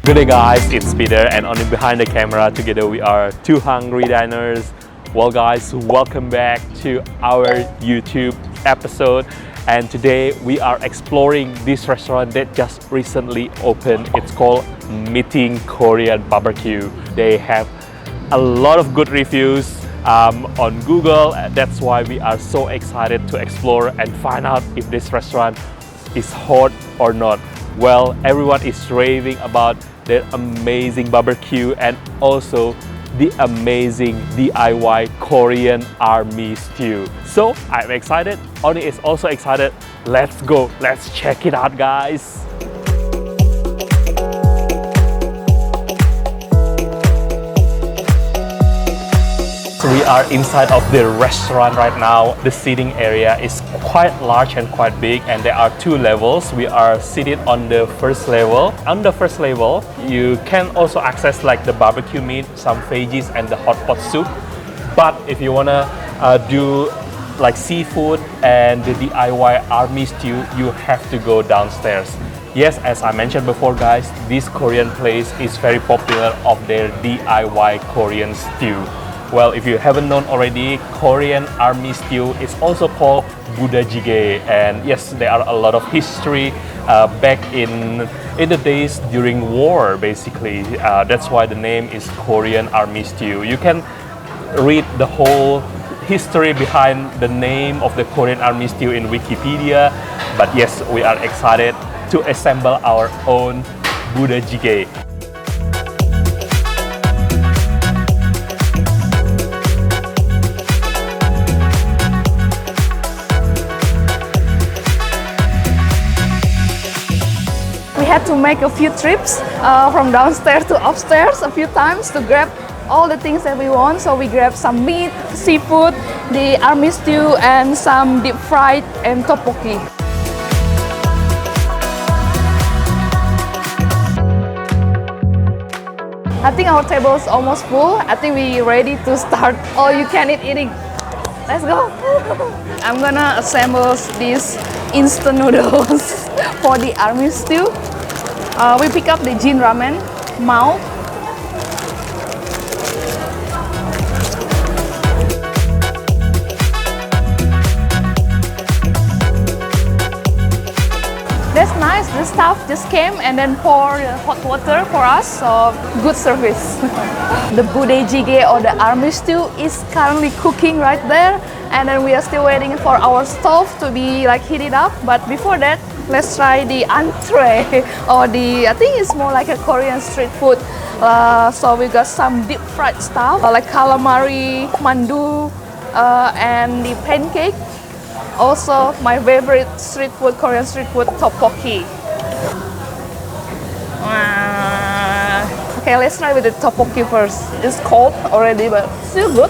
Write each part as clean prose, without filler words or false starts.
Good day guys, it's Peter and on behind the camera together we are two hungry diners. Well guys, welcome back to our YouTube episode, and today we are exploring this restaurant that just recently opened. It's called Meating Korean BBQ. They have a lot of good reviews on Google. That's why we are so excited to explore and find out if this restaurant is hot or not. Well, everyone is raving about their amazing barbecue and also the amazing DIY Korean army stew. So I'm excited, Oni is also excited. Let's go, let's check it out guys. We are inside of the restaurant right now. The seating area is quite large and quite big, and there are two levels. We are seated on the first level. On the first level, you can also access like the barbecue meat, some veggies, and the hot pot soup. But if you wanna do like seafood and the DIY army stew, you have to go downstairs. Yes, as I mentioned before guys, this Korean place is very popular of their DIY Korean stew. Well, if you haven't known already, Korean army stew is also called Budae Jjigae, and yes, there are a lot of history back in the days during war. Basically, that's why the name is Korean army stew. You can read the whole history behind the name of the Korean army stew in Wikipedia. But yes, we are excited to assemble our own Budae Jjigae. We had to make a few trips from downstairs to upstairs a few times to grab all the things that we want. So we grabbed some meat, seafood, the army stew, and some deep fried and tteokbokki. I think our table is almost full. I think we're ready to start all you can eat eating. Let's go! I'm gonna assemble these instant noodles for the army stew. We pick up the Jin ramen, Mao. That's nice, the staff just came and then pour hot water for us, so good service. The Budae Jjigae or the army stew is currently cooking right there, and then we are still waiting for our stove to be like heated up. But before that, let's try the entree or I think it's more like a Korean street food. So we got some deep fried stuff like calamari, mandu, and the pancake. Also, my favorite street food, Korean street food, tteokbokki. Okay, let's try with the tteokbokki first. It's cold already, but still good.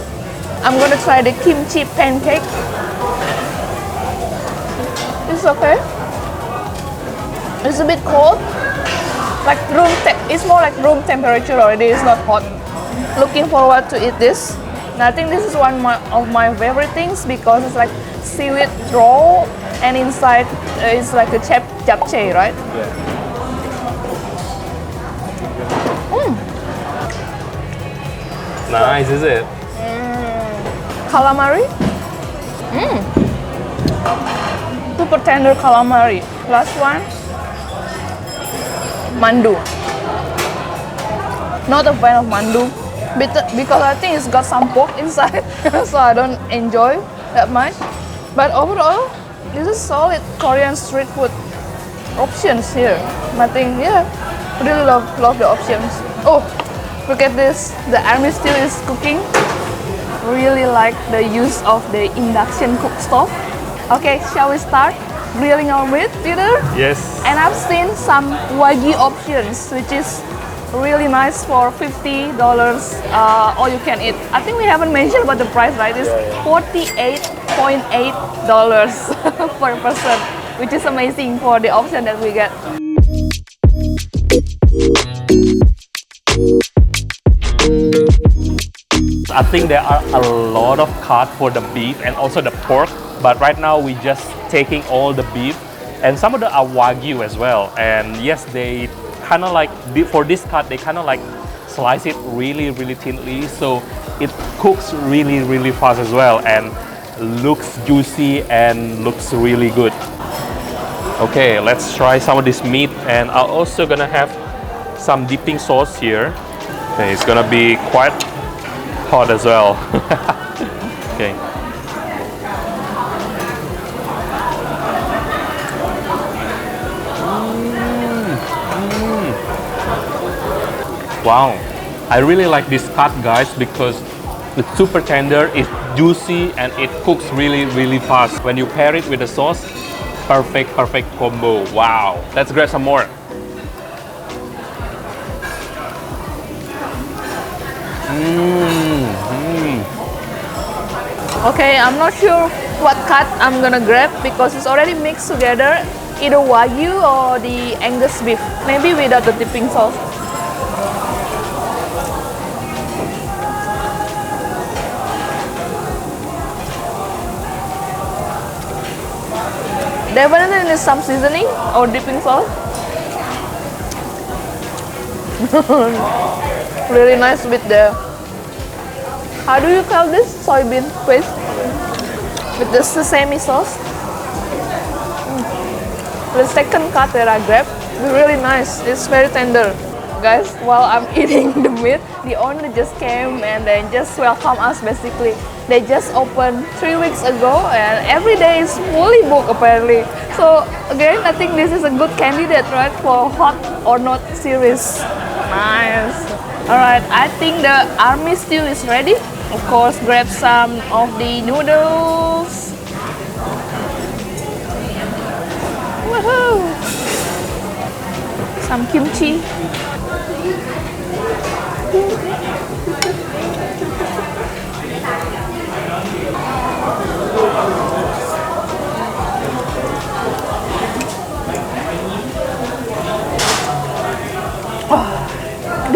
I'm gonna try the kimchi pancake. It's okay. It's a bit cold. Like it's more like room temperature already. It's not hot. Looking forward to eat this. And I think this is one of my favorite things because it's like seaweed roll, and inside it's like a japchae, right? Yeah. Nice, is it? Calamari. Super tender calamari. Last one. Mandu. Not a fan of mandu because I think it's got some pork inside, so I don't enjoy that much. But overall, this is solid Korean street food options here. Nothing, yeah, really love the options. Oh, look at this, the army stew is cooking. Really like the use of the induction cook stove. Okay, shall we start grilling our meat, Peter? Yes. And I've seen some wagyu options, which is really nice for $50 all you can eat. I think we haven't mentioned about the price, right? It's $48.8 per person, which is amazing for the option that we get. I think there are a lot of cards for the beef and also the pork, but right now we just taking all the beef, and some of the are wagyu as well. And yes, they kind of like, for this cut, they kind of like slice it really, really thinly, so it cooks really, really fast as well, and looks juicy and looks really good. Okay, let's try some of this meat, and I'm also gonna have some dipping sauce here. Okay, it's gonna be quite hot as well. Okay. Wow, I really like this cut, guys, because it's super tender, it's juicy, and it cooks really, really fast. When you pair it with the sauce, perfect combo. Wow, let's grab some more. Okay, I'm not sure what cut I'm gonna grab because it's already mixed together, either wagyu or the angus beef, maybe without the dipping sauce. Definitely need some seasoning or dipping sauce. Really nice with the, how do you call this? Soybean paste with the sesame sauce. The second cut that I grabbed is really nice. It's very tender. Guys, while I'm eating the meat, the owner just came and then just welcome us basically. They just opened 3 weeks ago and every day is fully booked apparently. So again, I think this is a good candidate, right, for hot or not series. Nice. Alright, I think the army stew is ready. Of course, grab some of the noodles. Woohoo! Some kimchi.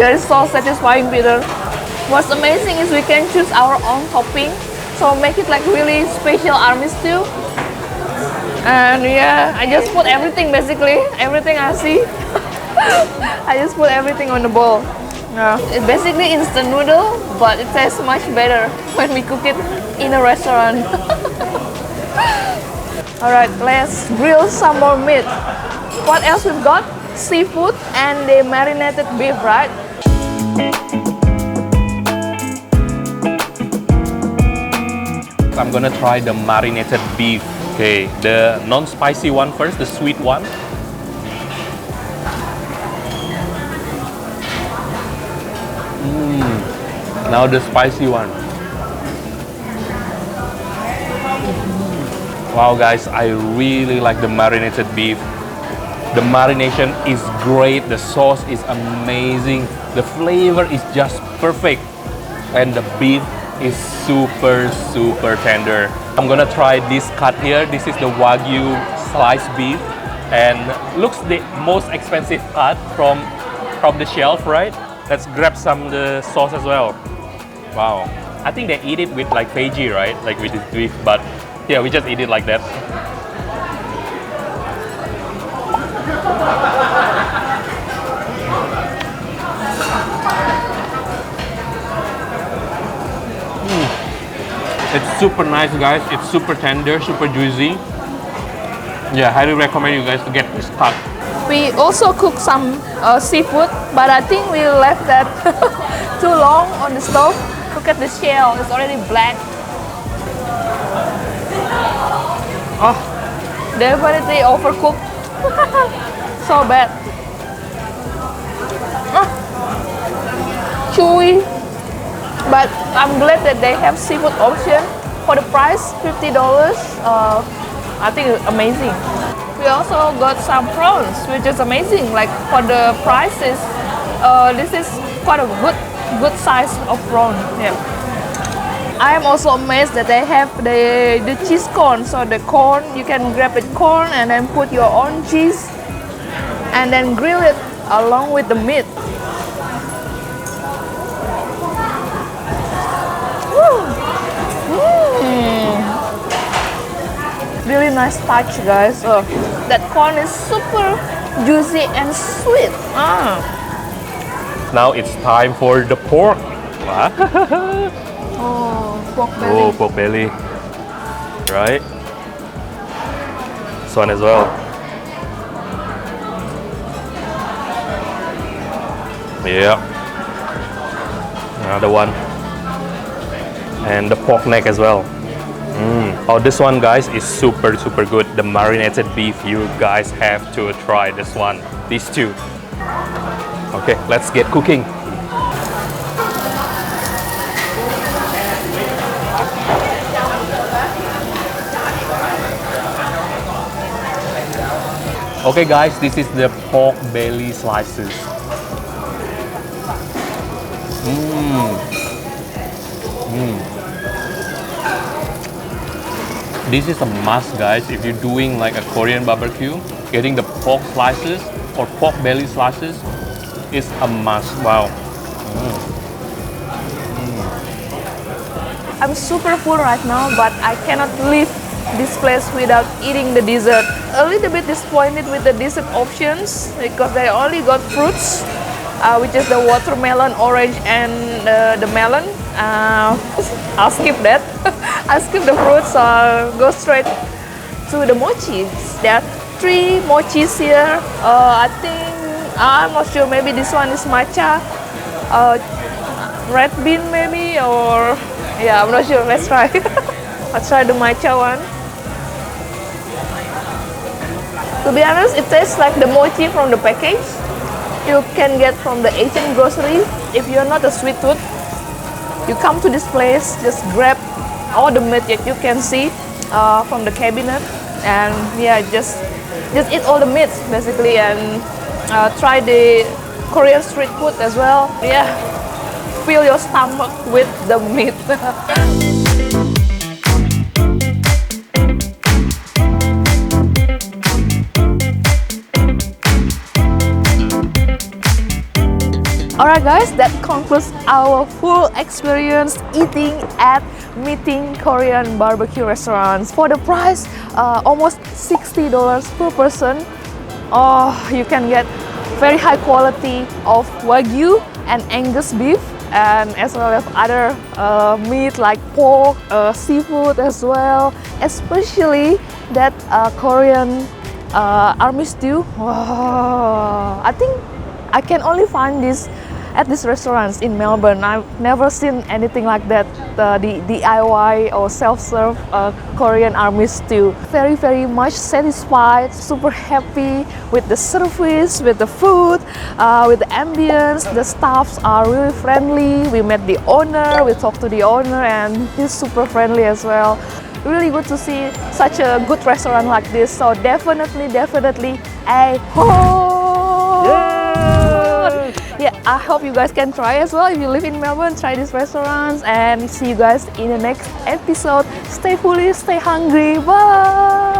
That is so satisfying, Peter. What's amazing is we can choose our own topping, so make it like really special army stew. And yeah, I just put everything basically, everything I see. I just put everything on the bowl. Yeah. It's basically instant noodle, but it tastes much better when we cook it in a restaurant. Alright, let's grill some more meat. What else we've got? Seafood and the marinated beef, right? I'm gonna try the marinated beef. Okay, the non-spicy one first, the sweet one. Now the spicy one. Wow guys, I really like the marinated beef. The marination is great, the sauce is amazing, the flavor is just perfect, and the beef is super tender. I'm gonna try this cut here. This is the wagyu sliced beef, and looks the most expensive cut from the shelf, right? Let's grab some of the sauce as well. Wow, I think they eat it with like veggie, right? Like with this beef, but yeah, we just eat it like that. It's super nice, guys. It's super tender, super juicy. Yeah, highly recommend you guys to get this cut. We also cook some seafood, but I think we left that too long on the stove. Look at the shell, it's already black. Oh, definitely overcooked. So bad. Chewy. But I'm glad that they have seafood option. For the price, $50, I think it's amazing. We also got some prawns, which is amazing. Like for the prices, this is quite a good size of prawn. Yeah. I am also amazed that they have the cheese corn. So the corn, you can grab the corn and then put your own cheese and then grill it along with the meat. Really nice touch, guys. That corn is super juicy and sweet. Now it's time for the pork. Oh, pork belly. Oh, pork belly. Right. This one as well. Yeah. Another one. And the pork neck as well. Oh, this one, guys, is super good. The marinated beef. You guys have to try this one. These two. Okay, let's get cooking. Okay, guys, this is the pork belly slices. This is a must, guys. If you're doing like a Korean barbecue, getting the pork slices or pork belly slices is a must. Wow. I'm super full right now, but I cannot leave this place without eating the dessert. A little bit disappointed with the dessert options because they only got fruits, which is the watermelon, orange, and the melon. I'll skip that. I'll skip the fruits. I'll go straight to the mochis. There are 3 mochis here. I think I'm not sure. Maybe this one is matcha, red bean maybe, or yeah, I'm not sure. Let's try. Let's try the matcha one. To be honest, it tastes like the mochi from the package. You can get from the Asian grocery. If you're not a sweet tooth, you come to this place, just grab all the meat that you can see from the cabinet, and yeah, just eat all the meats basically, and try the Korean street food as well. Yeah, fill your stomach with the meat. Alright guys, that concludes our full experience eating at Meating Korean BBQ restaurants. For the price, almost $60 per person, you can get very high quality of wagyu and angus beef, and as well as other meat like pork, seafood as well, especially that Korean army stew. I think I can only find this at these restaurants in Melbourne. I've never seen anything like that, the DIY or self-serve Korean army stew. Very much satisfied, super happy with the service, with the food, with the ambience. The staffs are really friendly. We met the owner, we talked to the owner, and he's super friendly as well. Really good to see such a good restaurant like this. So definitely a yeah, I hope you guys can try as well. If you live in Melbourne, try these restaurants, and see you guys in the next episode. Stay foolish, stay hungry. Bye!